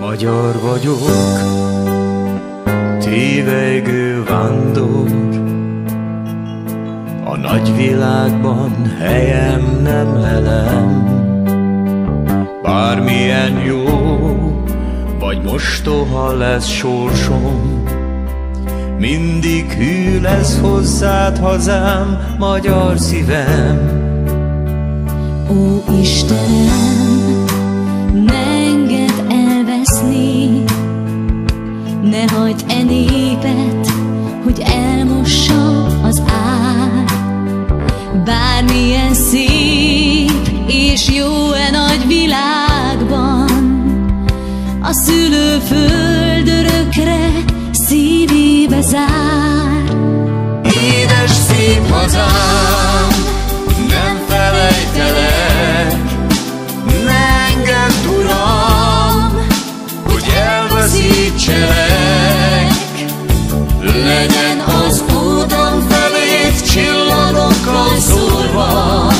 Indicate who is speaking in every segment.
Speaker 1: Magyar vagyok, tévejgő vándor, a nagyvilágban helyem nem lelem. Bármilyen jó, vagy mostoha lesz sorsom, mindig hű lesz hozzád hazám, magyar szívem.
Speaker 2: Ó Istenem, ne engedd elveszni, ne hagyd e népet, hogy elmossa az ár. Bármilyen szép és jó-e nagy világban, a szülőföld örökre szívébe zár.
Speaker 1: Édes szép hazám, nem felejtelek, ne engedd, Uram, hogy elveszítselek. Legyen az úton felét csillagokkal szórva,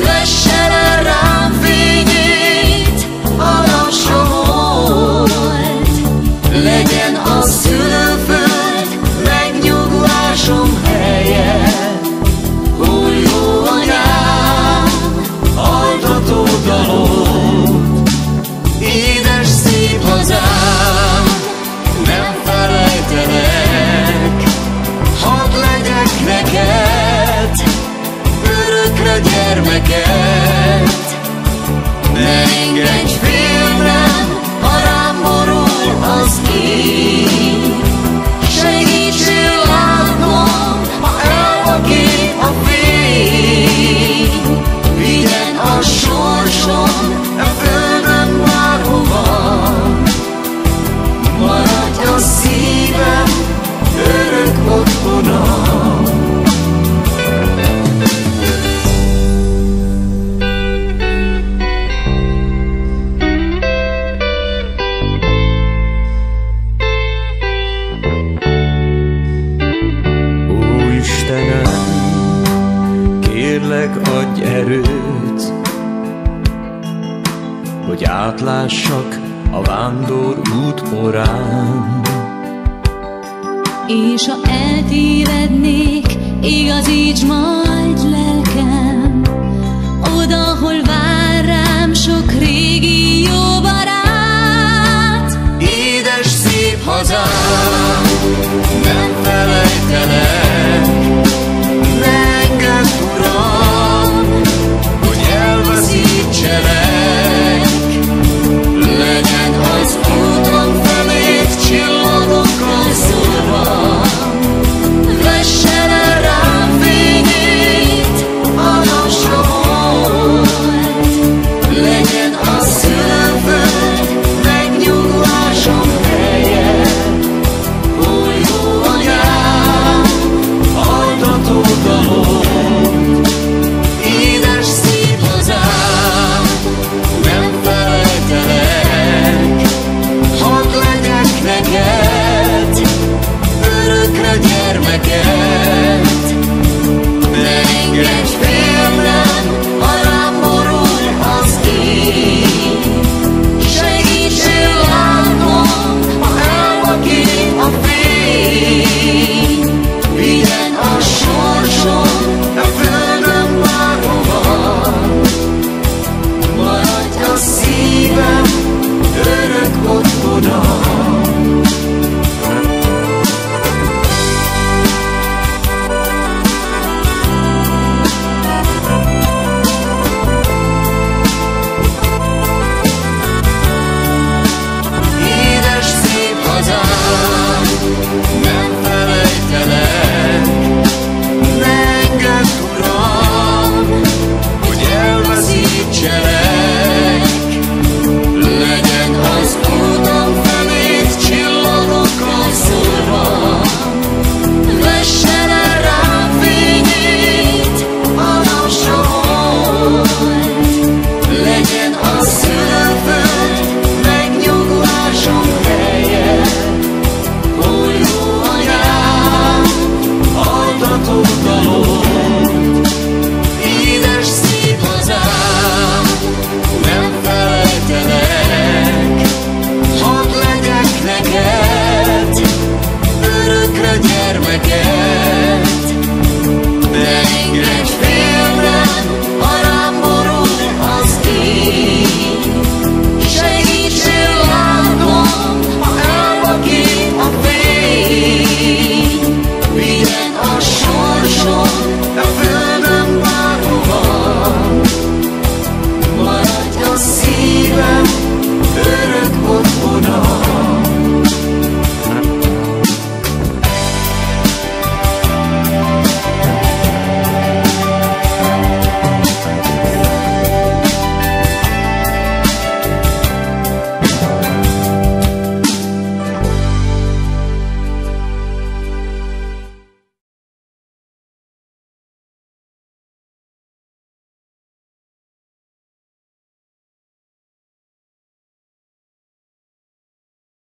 Speaker 1: vesse le rám fényét a napsomort. Legyen a szülőföld megnyugvásom helye, ó jó anyám, altató dalod. Édes szép hazám, nem felejtelek, hadd legyek neked örökre gyermeked. Ne engedj félnem, ha rám borul az éj, segítsél látnom, ha elvakít a fény. Vigyen a sorsom a földön bárhova, maradj a szívem örök otthonom. Kérlek, adj erőt, hogy átlássak a vándor út orán.
Speaker 2: És ha eltévednék, igazíts majd lelkem, oda, hol vár rám sok régi jó barát.
Speaker 1: Édes szép hazám, nem felejtelek, ne engedd, Uram, hogy elveszítselek. Legyen az úton felét csillagokkal szórva, vesse le rám fényét a napsomort. Legyen a szülőföld megnyugvásom helye, ó jó anyám, altató dalod. Édes szép hazám, nem felejtelek, hadd legyek neked örökre gyermeked. Ne engedj félnem, ha rám borul az éj, segítsél látnom, ha elvakít a fény. Vigyen a sorsom a földön bárhova, maradj a szívem örök otthonom. Édes szép hazám, nem felejtelek, ne engedd, Uram, hogy elveszítselek.